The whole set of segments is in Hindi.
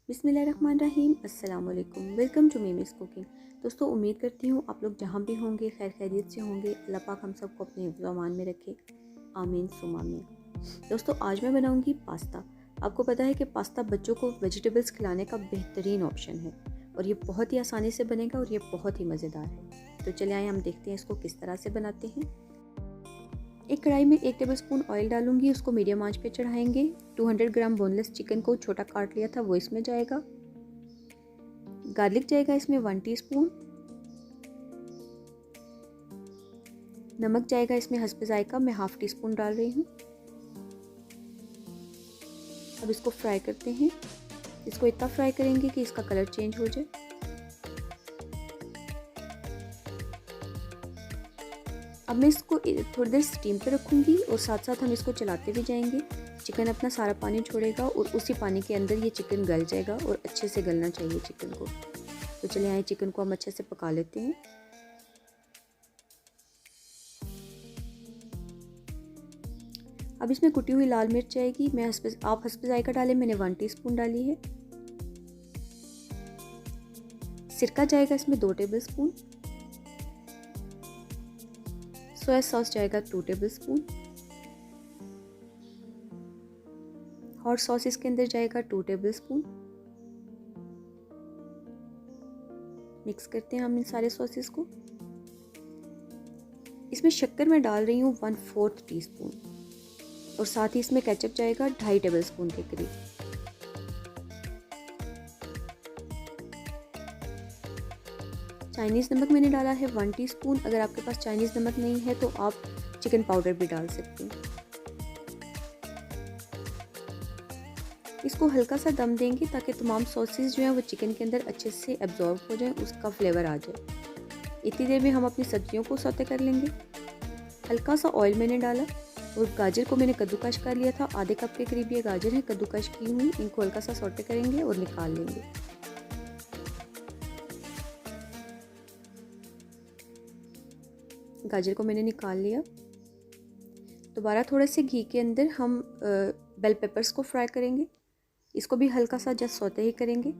बिस्मिल्लाहिर्रहमानिर्रहीम। अस्सलाम वालेकुम। Welcome to Mimi's cooking. दोस्तों, उम्मीद करती हूँ आप लोग जहाँ भी होंगे खैर खैरियत से होंगे। अल्लाह पाक हम सबको अपने हिफ्ज़ व अमान में रखे, आमीन सुम आमीन। दोस्तों, आज मैं बनाऊँगी पास्ता। आपको पता है कि पास्ता बच्चों को वेजिटेबल्स खिलाने का बेहतरीन ऑप्शन है और ये बहुत ही आसानी से बनेगा और ये बहुत ही मज़ेदार है। तो चलिए आइए हम देखते हैं इसको किस तरह से बनाते हैं। एक कढ़ाई में 1 टेबलस्पून ऑयल डालूंगी, उसको मीडियम आंच पे चढ़ाएंगे। 200 ग्राम बोनलेस चिकन को छोटा काट लिया था वो इसमें जाएगा। गार्लिक जाएगा इसमें 1 टीस्पून। नमक जाएगा इसमें हस्ब जायका, मैं 1/2 टीस्पून डाल रही हूँ। अब इसको फ्राई करते हैं। इसको इतना फ्राई करेंगे कि इसका कलर चेंज हो जाए। अब मैं इसको थोड़ी देर स्टीम पे रखूँगी और साथ साथ हम इसको चलाते भी जाएंगे। चिकन अपना सारा पानी छोड़ेगा और उसी पानी के अंदर ये चिकन गल जाएगा और अच्छे से गलना चाहिए चिकन को। तो चलिए आए चिकन को हम अच्छे से पका लेते हैं। अब इसमें कुटी हुई लाल मिर्च जाएगी। आप हस्ब जायका डालें, मैंने 1 टीस्पून डाली है। सिरका जाएगा इसमें 2 टेबलस्पून। सोया सॉस जाएगा 2 टेबलस्पून। हॉट सॉस इसके अंदर जाएगा 2 टेबलस्पून। मिक्स करते हैं हम इन सारे सॉसेस को। इसमें शक्कर मैं डाल रही हूँ 1/4 टीस्पून और साथ ही इसमें केचप जाएगा 2.5 टेबलस्पून के करीब। चाइनीज़ नमक मैंने डाला है 1 टीस्पून। अगर आपके पास चाइनीज़ नमक नहीं है तो आप चिकन पाउडर भी डाल सकते हैं। इसको हल्का सा दम देंगे ताकि तमाम सॉसेस जो हैं वो चिकन के अंदर अच्छे से एब्जॉर्ब हो जाए, उसका फ्लेवर आ जाए। इतनी देर में हम अपनी सब्जियों को सौते कर लेंगे। हल्का सा ऑयल मैंने डाला और गाजर को मैंने कद्दूकश कर लिया था। आधे कप के करीब ये गाजर है कद्दूकश की हुई। इनको हल्का सा सौते करेंगे और निकाल लेंगे। गाजर को मैंने निकाल लिया। दोबारा थोड़े से घी के अंदर हम बेल पेपर्स को फ्राई करेंगे। इसको भी हल्का सा जस्ट सौते ही करेंगे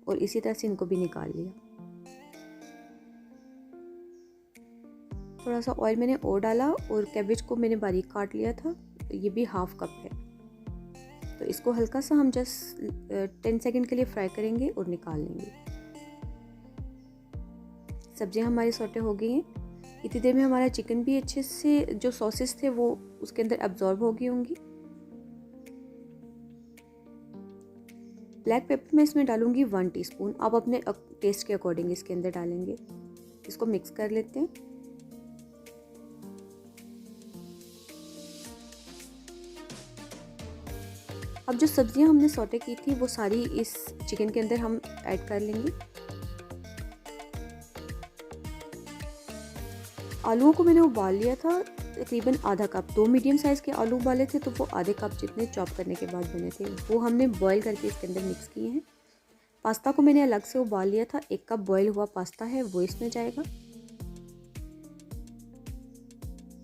और इसी तरह से इनको भी निकाल लिया। थोड़ा सा ऑयल मैंने और डाला और कैबेज को मैंने बारीक काट लिया था, ये भी 1/2 कप है। तो इसको हल्का सा हम जस्ट 10 सेकंड के लिए फ्राई करेंगे और निकाल लेंगे। सब्जियां हमारी सौटे हो गई हैं। इतनी देर में हमारा चिकन भी अच्छे से जो सॉसेस थे वो उसके अंदर एब्जॉर्ब हो गई होंगी। ब्लैक पेपर मैं इसमें डालूंगी 1 टीस्पून। आप अपने टेस्ट के अकॉर्डिंग इसके अंदर डालेंगे। इसको मिक्स कर लेते हैं। अब जो सब्जियां हमने सौटे की थी वो सारी इस चिकन के अंदर हम ऐड कर लेंगे। आलूओं को मैंने उबाल लिया था तकरीबन आधा कप। 2 मीडियम साइज़ के आलू उबाले थे तो वो आधे कप जितने चॉप करने के बाद बने थे, वो हमने बॉईल करके इसके अंदर मिक्स किए हैं। पास्ता को मैंने अलग से उबाल लिया था। 1 कप बॉईल हुआ पास्ता है वो इसमें जाएगा।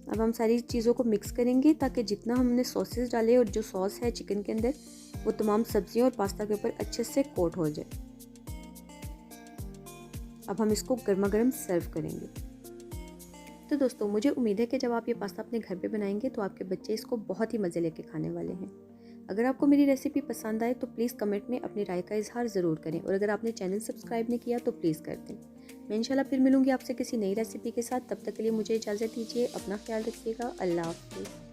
अब हम सारी चीज़ों को मिक्स करेंगे ताकि जितना हमने सॉसेस डाले और जो सॉस है चिकन के अंदर वो तमाम सब्जियों और पास्ता के ऊपर अच्छे से कोट हो जाए। अब हम इसको गर्मा गर्म सर्व करेंगे। तो दोस्तों, मुझे उम्मीद है कि जब आप ये पास्ता अपने घर पे बनाएंगे तो आपके बच्चे इसको बहुत ही मज़े लेके खाने वाले हैं। अगर आपको मेरी रेसिपी पसंद आए तो प्लीज़ कमेंट में अपनी राय का इजहार ज़रूर करें और अगर आपने चैनल सब्सक्राइब नहीं किया तो प्लीज़ कर दें। मैं इंशाल्लाह फिर मिलूंगी आपसे किसी नई रेसिपी के साथ। तब तक के लिए मुझे इजाज़त दीजिए। अपना ख्याल रखिएगा। अल्लाह हाफ़िज़।